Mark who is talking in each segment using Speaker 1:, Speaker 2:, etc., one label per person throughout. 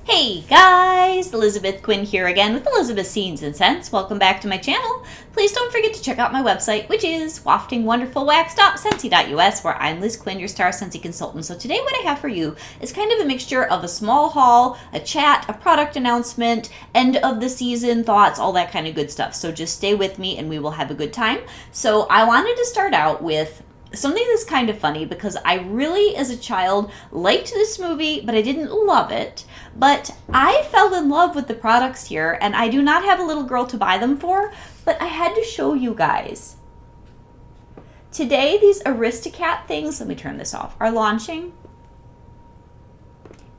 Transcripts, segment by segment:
Speaker 1: Hey guys, Elizabeth Quinn here again with Elizabeth's Scenes and Scents. Welcome back to my channel. Please don't forget to check out my website, which is waftingwonderfulwax.scentsy.us, where I'm Liz Quinn, your star Scentsy consultant. So today what I have for you is kind of a mixture of a small haul, a chat, a product announcement, end of the season thoughts, all that kind of good stuff. So just stay with me and we will have a good time. So I wanted to start out with something that's kind of funny because I really, as a child, liked this movie, but I didn't love it. But I fell in love with the products here, and I do not have a little girl to buy them for, but I had to show you guys. Today, these Aristocat things, let me turn this off, are launching.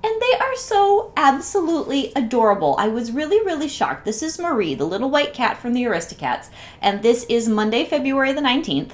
Speaker 1: And they are so absolutely adorable. I was really shocked. This is Marie, the little white cat from the Aristocats, and this is Monday, February the 19th.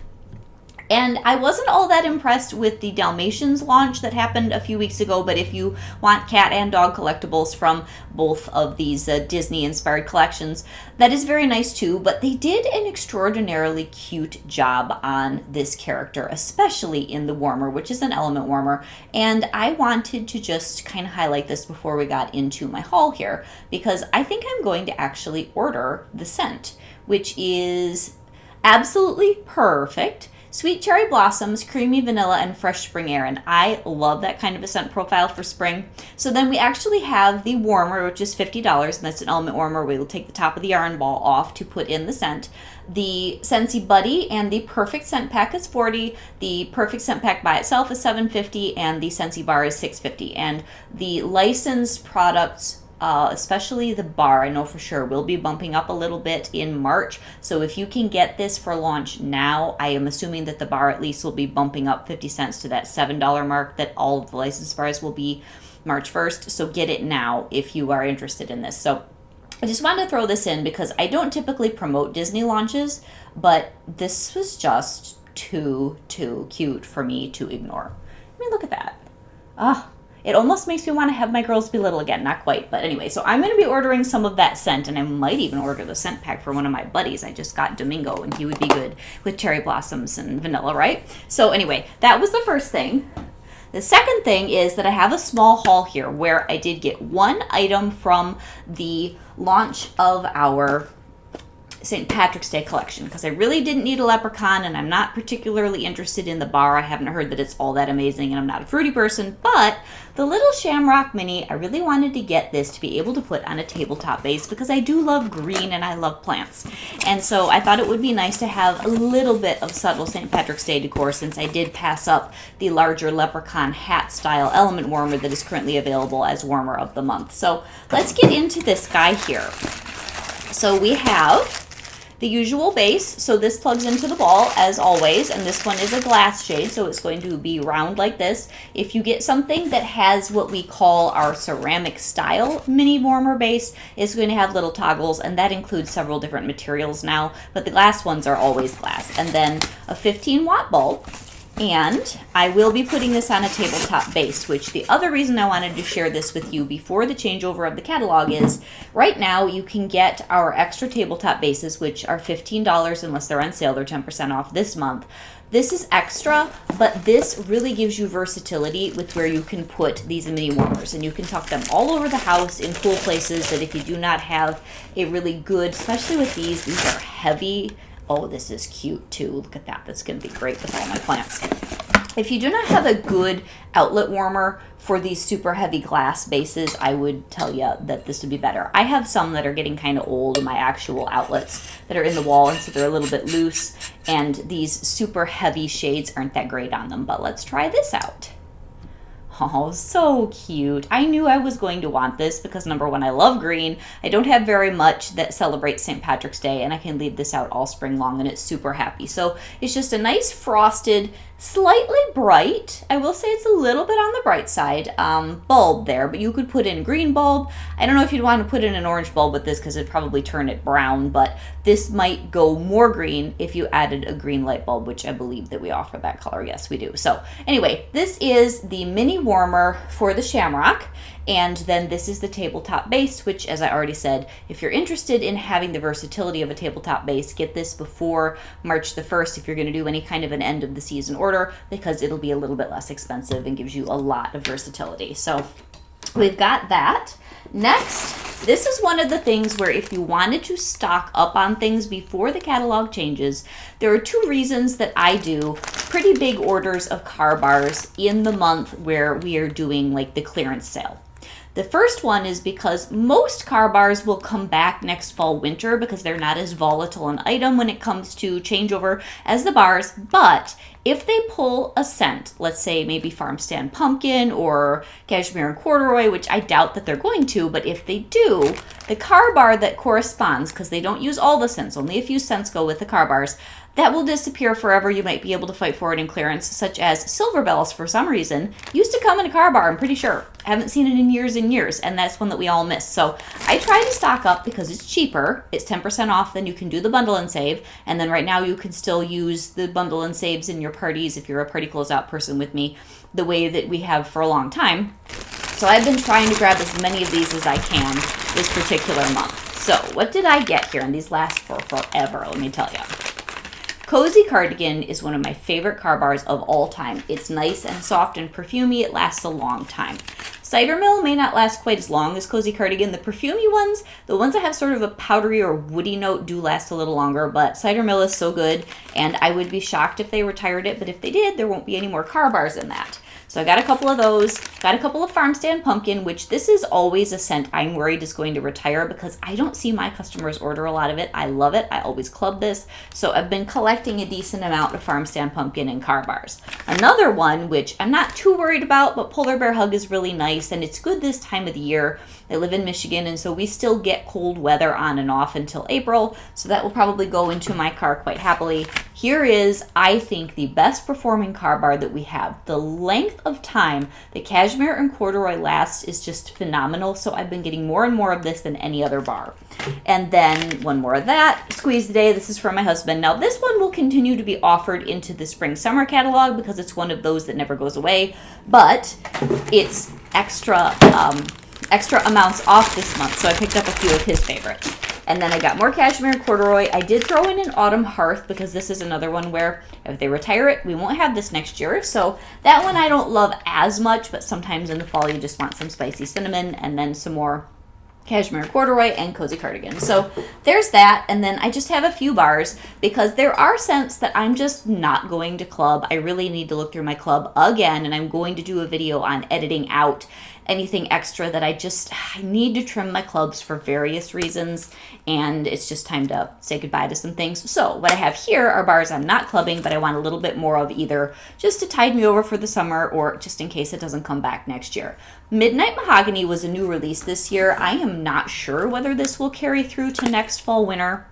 Speaker 1: And I wasn't all that impressed with the Dalmatians launch that happened a few weeks ago, but if you want cat and dog collectibles from both of these Disney-inspired collections, that is very nice too, but they did an extraordinarily cute job on this character, especially in the warmer, which is an element warmer, and I wanted to just kind of highlight this before we got into my haul here, because I think I'm going to actually order the scent, which is absolutely perfect. Sweet cherry blossoms, creamy vanilla, and fresh spring air. And I love that kind of a scent profile for spring. So then we actually have the warmer, which is $50, and that's an element warmer. We will take the top of the yarn ball off to put in the scent. The Scentsy Buddy and the Perfect Scent Pack is $40. The Perfect Scent Pack by itself is $7.50, and the Scentsy Bar is $6.50. And the licensed products, especially the bar, I know for sure, will be bumping up a little bit in March. So if you can get this for launch now, I am assuming that the bar at least will be bumping up 50 cents to that $7 mark that all of the licensed bars will be March 1st. So get it now if you are interested in this. So I just wanted to throw this in because I don't typically promote Disney launches, but this was just too cute for me to ignore. I mean, look at that. It almost makes me want to have my girls be little again. Not quite, but anyway. So I'm going to be ordering some of that scent, and I might even order the scent pack for one of my buddies. I just got Domingo, and he would be good with cherry blossoms and vanilla, right? So anyway, that was the first thing. The second thing is that I have a small haul here where I did get one item from the launch of our St. Patrick's Day collection because I really didn't need a leprechaun, and I'm not particularly interested in the bar. I haven't heard that it's all that amazing, and I'm not a fruity person, but the little Shamrock Mini, I really wanted to get this to be able to put on a tabletop base because I do love green and I love plants. And so I thought it would be nice to have a little bit of subtle St. Patrick's Day decor since I did pass up the larger leprechaun hat style element warmer that is currently available as warmer of the month. So let's get into this guy here. So we have the usual base, so this plugs into the ball as always, and this one is a glass shade, so it's going to be round like this. If you get something that has what we call our ceramic style mini warmer base, it's going to have little toggles, and that includes several different materials now, but the glass ones are always glass. And then a 15-watt bulb. And I will be putting this on a tabletop base, which the other reason I wanted to share this with you before the changeover of the catalog is right now you can get our extra tabletop bases, which are $15 unless they're on sale. They're 10% off this month. This is extra, but this really gives you versatility with where you can put these mini warmers, and you can tuck them all over the house in cool places that if you do not have a really good, especially with these are heavy. Oh, this is cute too. Look at that. That's going to be great with all my plants. If you do not have a good outlet warmer for these super heavy glass bases, I would tell you that this would be better. I have some that are getting kind of old, my actual outlets that are in the wall, and so they're a little bit loose, and these super heavy shades aren't that great on them, but let's try this out. Oh, so cute. I knew I was going to want this because number one, I love green. I don't have very much that celebrates St. Patrick's Day, and I can leave this out all spring long and it's super happy. So it's just a nice frosted, slightly bright, I will say it's a little bit on the bright side, bulb there, but you could put in green bulb. I don't know if you'd want to put in an orange bulb with this because it'd probably turn it brown, but this might go more green if you added a green light bulb, which I believe that we offer that color. Yes, we do. So anyway, this is the mini warmer for the Shamrock. And then this is the tabletop base, which, as I already said, if you're interested in having the versatility of a tabletop base, get this before March the 1st if you're going to do any kind of an end of the season order, because it'll be a little bit less expensive and gives you a lot of versatility. So we've got that. Next, this is one of the things where if you wanted to stock up on things before the catalog changes, there are 2 reasons that I do pretty big orders of car bars in the month where we are doing like the clearance sale. The first one is because most car bars will come back next fall winter because they're not as volatile an item when it comes to changeover as the bars. But if they pull a scent, let's say maybe farm stand pumpkin or cashmere and corduroy, which I doubt that they're going to, but if they do, the car bar that corresponds, because they don't use all the scents, only a few scents go with the car bars, that will disappear forever. You might be able to fight for it in clearance, such as Silver Bells for some reason. Used to come in a car bar, I'm pretty sure. I haven't seen it in years and years, and that's one that we all miss. So I try to stock up because it's cheaper. It's 10% off, then you can do the bundle and save. And then right now you can still use the bundle and saves in your parties if you're a party closeout person with me, the way that we have for a long time. So I've been trying to grab as many of these as I can this particular month. So what did I get here? And these last for forever, let me tell you. Cozy Cardigan is one of my favorite car bars of all time. It's nice and soft and perfumey. It lasts a long time. Cider Mill may not last quite as long as Cozy Cardigan. The perfumey ones, the ones that have sort of a powdery or woody note, do last a little longer, but Cider Mill is so good, and I would be shocked if they retired it, but if they did, there won't be any more car bars in that. So I got a couple of those, got a couple of Farm Stand Pumpkin, which this is always a scent I'm worried is going to retire because I don't see my customers order a lot of it. I love it. I always club this. So I've been collecting a decent amount of Farm Stand Pumpkin and car bars. Another one, which I'm not too worried about, but Polar Bear Hug is really nice and it's good this time of the year. I live in Michigan, and so we still get cold weather on and off until April, so that will probably go into my car quite happily. Here is, I think, the best performing car bar that we have. The length of time the cashmere and corduroy lasts is just phenomenal, so I've been getting more and more of this than any other bar. And then one more of that, Squeeze the Day. This is for my husband. Now, this one will continue to be offered into the spring-summer catalog because it's one of those that never goes away, but it's extra amounts off this month, so I picked up a few of his favorites. And then I got more cashmere and corduroy. I did throw in an autumn hearth because this is another one where if they retire it, we won't have this next year. So that one I don't love as much, but sometimes in the fall you just want some spicy cinnamon, and then some more cashmere corduroy and Cozy Cardigan. So there's that. And then I just have a few bars because there are scents that I'm just not going to club. I really need to look through my club again, and I'm going to do a video on editing out anything extra that I need to trim my clubs for various reasons, and it's just time to say goodbye to some things. So what I have here are bars I'm not clubbing, but I want a little bit more of, either just to tide me over for the summer or just in case it doesn't come back next year. Midnight Mahogany was a new release this year. I am not sure whether this will carry through to next fall winter.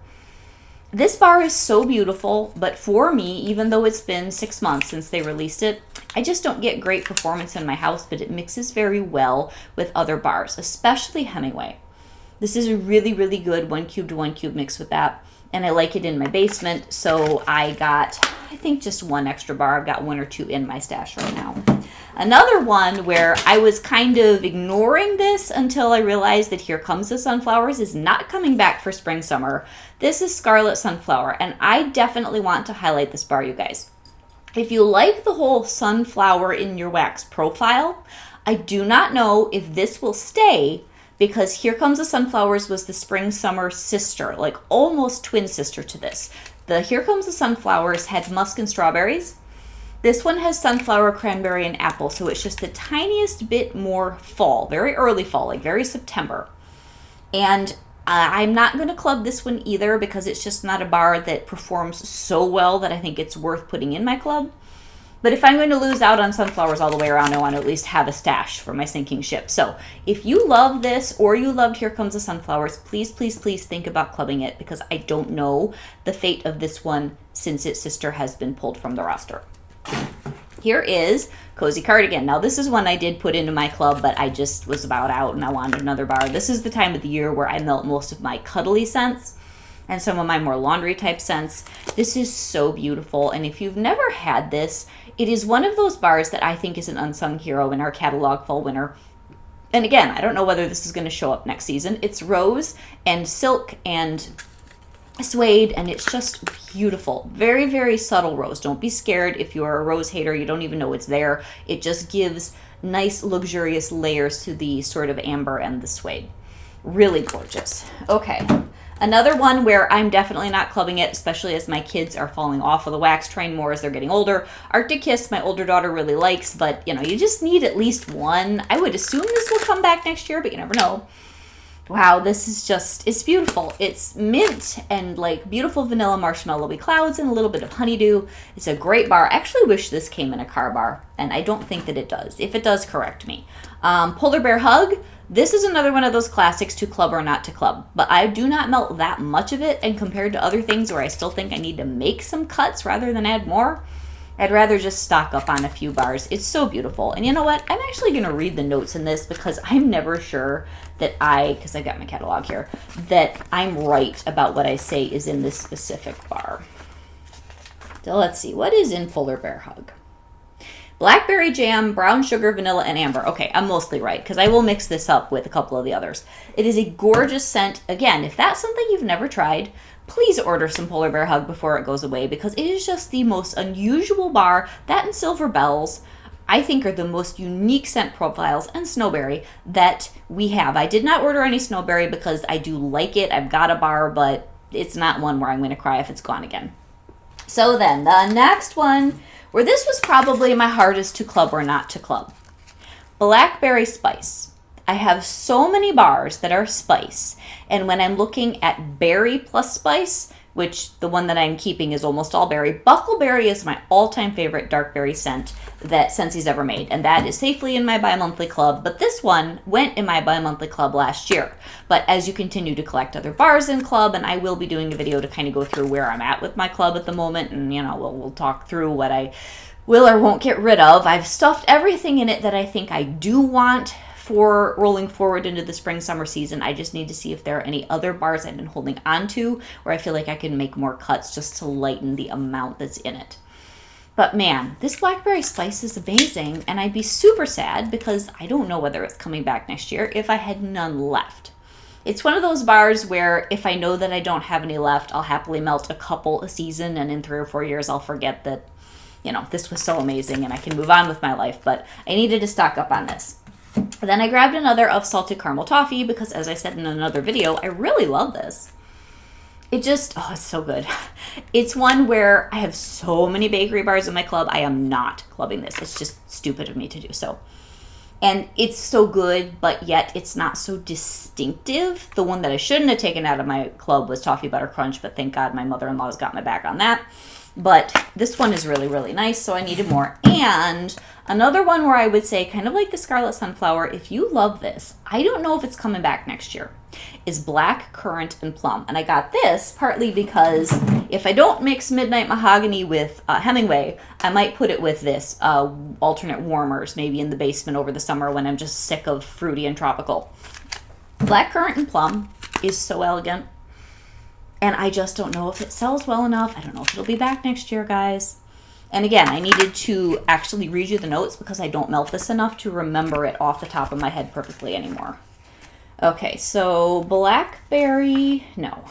Speaker 1: This bar is so beautiful, but for me, even though it's been 6 months since they released it, I just don't get great performance in my house, but it mixes very well with other bars, especially Hemingway. This is a really, really good 1 cube to 1 cube mix with that, and I like it in my basement, so I got, I think, just one extra bar. I've got 1 or 2 in my stash right now. Another one where I was kind of ignoring this until I realized that Here Comes the Sunflowers is not coming back for spring summer. This is Scarlet Sunflower, and I definitely want to highlight this bar, you guys. If you like the whole sunflower in your wax profile, I do not know if this will stay, because Here Comes the Sunflowers was the spring summer sister, like almost twin sister to this. The Here Comes the Sunflowers had musk and strawberries. This one has sunflower, cranberry, and apple, so it's just the tiniest bit more fall, very early fall, like very September. And I'm not going to club this one either because it's just not a bar that performs so well that I think it's worth putting in my club. But if I'm going to lose out on sunflowers all the way around, I want to at least have a stash for my sinking ship. So if you love this or you loved Here Comes the Sunflowers, please, please, please think about clubbing it, because I don't know the fate of this one since its sister has been pulled from the roster. Here is Cozy Cardigan. Now, this is one I did put into my club, but I just was about out and I wanted another bar. This is the time of the year where I melt most of my cuddly scents and some of my more laundry type scents. This is so beautiful, and if you've never had this, it is one of those bars that I think is an unsung hero in our catalog fall winter. And again, I don't know whether this is going to show up next season. It's rose and silk and suede, and it's just beautiful. Very, very subtle rose. Don't be scared if you're a rose hater. You don't even know it's there. It just gives nice luxurious layers to the sort of amber and the suede. Really gorgeous. Okay. Another one where I'm definitely not clubbing it, especially as my kids are falling off of the wax train more as they're getting older. Arctic Kiss, my older daughter really likes, but you just need at least one. I would assume this will come back next year, but you never know. Wow, this is just, it's beautiful. It's mint and like beautiful vanilla marshmallowy clouds and a little bit of honeydew. It's a great bar. I actually wish this came in a car bar, and I don't think that it does. If it does, correct me. Polar Bear Hug. This is another one of those classics to club or not to club, but I do not melt that much of it, and compared to other things where I still think I need to make some cuts rather than add more, I'd rather just stock up on a few bars. It's so beautiful. And you know what? I'm actually going to read the notes in this because I'm never sure that because I got my catalog here, that I'm right about what I say is in this specific bar. So let's see. What is in Polar Bear Hug? Blackberry jam, brown sugar, vanilla, and amber. Okay, I'm mostly right because I will mix this up with a couple of the others. It is a gorgeous scent. Again, if that's something you've never tried, please order some Polar Bear Hug before it goes away because it is just the most unusual bar. That and Silver Bells, I think, are the most unique scent profiles, and Snowberry that we have. I did not order any Snowberry because I do like it. I've got a bar, but it's not one where I'm going to cry if it's gone again. So then, the next one, where this was probably my hardest to club or not to club. Blackberry Spice. I have so many bars that are spice, and when I'm looking at berry plus spice, which the one that I'm keeping is almost all berry, Buckleberry is my all-time favorite dark berry scent that Scentsi's ever made, and that is safely in my bi-monthly club, but this one went in my bi-monthly club last year. But as you continue to collect other bars in club, and I will be doing a video to kind of go through where I'm at with my club at the moment, and we'll talk through what I will or won't get rid of. I've stuffed everything in it that I think I do want for rolling forward into the spring summer season. I just need to see if there are any other bars I've been holding on to where I feel like I can make more cuts just to lighten the amount that's in it. But man, this Blackberry Spice is amazing, and I'd be super sad because I don't know whether it's coming back next year if I had none left. It's one of those bars where if I know that I don't have any left, I'll happily melt a couple a season, and in 3 or 4 years I'll forget that, this was so amazing and I can move on with my life, but I needed to stock up on this. Then I grabbed another of Salted Caramel Toffee because, as I said in another video, I really love this. It just, it's so good. It's one where I have so many bakery bars in my club. I am not clubbing this. It's just stupid of me to do so. And it's so good, but yet it's not so distinctive. The one that I shouldn't have taken out of my club was Toffee Butter Crunch, but thank God my mother-in-law's got my back on that. But this one is really, really nice, so I needed more. And another one where I would say, kind of like the Scarlet Sunflower, if you love this, I don't know if it's coming back next year, is Black Currant and Plum. And I got this partly because if I don't mix Midnight Mahogany with Hemingway, I might put it with this, alternate warmers, maybe in the basement over the summer when I'm just sick of fruity and tropical. Black Currant and Plum is so elegant. And I just don't know if it sells well enough. I don't know if it'll be back next year, guys. And again, I needed to actually read you the notes because I don't melt this enough to remember it off the top of my head perfectly anymore. Okay, so Blackberry, no.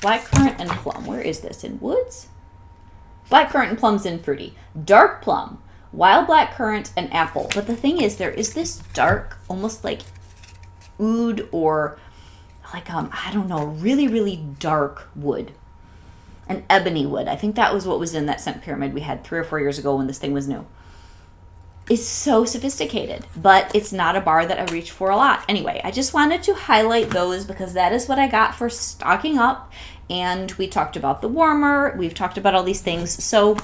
Speaker 1: Blackcurrant and Plum. Where is this? In Woods? Blackcurrant and Plum's in Fruity. Dark Plum, Wild Blackcurrant, and Apple. But the thing is, there is this dark, almost like oud or like, I don't know, really, really dark wood. An ebony wood. I think that was what was in that scent pyramid we had 3 or 4 years ago when this thing was new. It's so sophisticated, but it's not a bar that I reach for a lot. Anyway, I just wanted to highlight those because that is what I got for stocking up. And we talked about the warmer. We've talked about all these things. So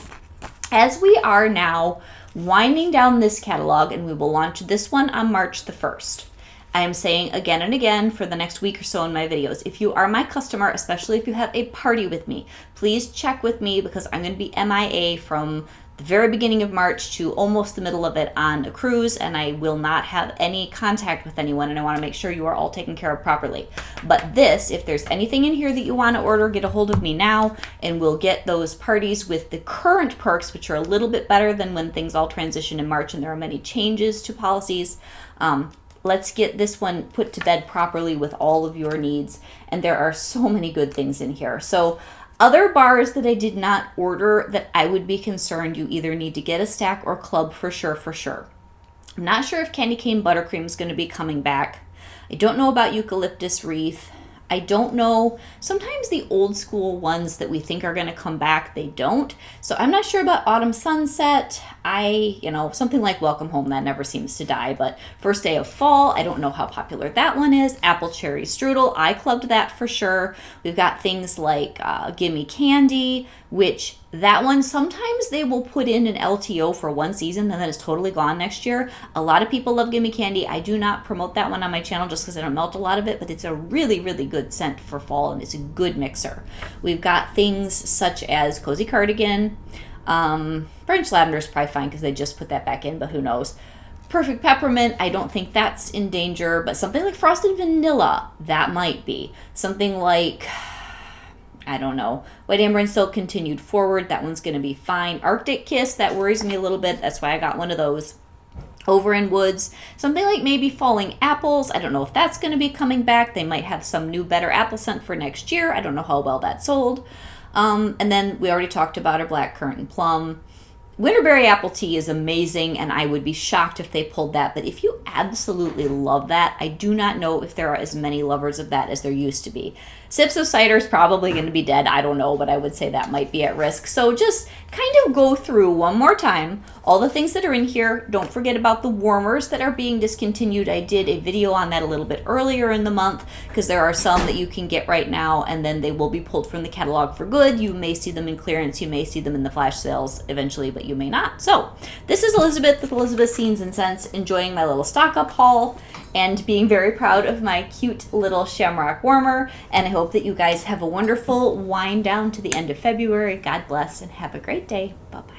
Speaker 1: as we are now winding down this catalog, and we will launch this one on March the 1st. I am saying again and again for the next week or so in my videos, if you are my customer, especially if you have a party with me, please check with me because I'm going to be MIA from the very beginning of March to almost the middle of it on a cruise, and I will not have any contact with anyone, and I want to make sure you are all taken care of properly. But this, if there's anything in here that you want to order, get a hold of me now, and we'll get those parties with the current perks, which are a little bit better than when things all transition in March and there are many changes to policies. Let's get this one put to bed properly with all of your needs. And there are so many good things in here. So other bars that I did not order that I would be concerned you either need to get a stack or club for sure. I'm not sure if candy cane buttercream is going to be coming back. I don't know about eucalyptus wreath. I don't know. Sometimes the old school ones that we think are going to come back, they don't. So I'm not sure about autumn sunset. Something like welcome home, that never seems to die. But first day of fall, I don't know how popular that one is. Apple cherry strudel, I clubbed that for sure. We've got things like gimme candy, which that one, sometimes they will put in an LTO for one season and then it's totally gone next year. A lot of people love gimme candy. I do not promote that one on my channel just because I don't melt a lot of it, but it's a really, really good scent for fall and it's a good mixer. We've got things such as cozy cardigan. French lavender is probably fine because they just put that back in, but who knows. Perfect peppermint, I don't think that's in danger, but something like frosted vanilla, that might be. Something like, I don't know, white amber and silk continued forward, that one's going to be fine. Arctic kiss, that worries me a little bit, that's why I got one of those. Over in woods, something like maybe falling apples, I don't know if that's going to be coming back. They might have some new better apple scent for next year. I don't know how well that sold. And then we already talked about our black currant and plum. Winterberry apple tea is amazing, and I would be shocked if they pulled that. But if you absolutely love that, I do not know if there are as many lovers of that as there used to be. Sips of cider is probably going to be dead. I don't know, but I would say that might be at risk. So just kind of go through one more time all the things that are in here. Don't forget about the warmers that are being discontinued. I did a video on that a little bit earlier in the month because there are some that you can get right now and then they will be pulled from the catalog for good. You may see them in clearance. You may see them in the flash sales eventually, but you may not. So this is Elizabeth with Elizabeth Scenes and Scents, enjoying my little stock up haul and being very proud of my cute little shamrock warmer. And I hope that you guys have a wonderful wind down to the end of February. God bless and have a great day. Bye-bye.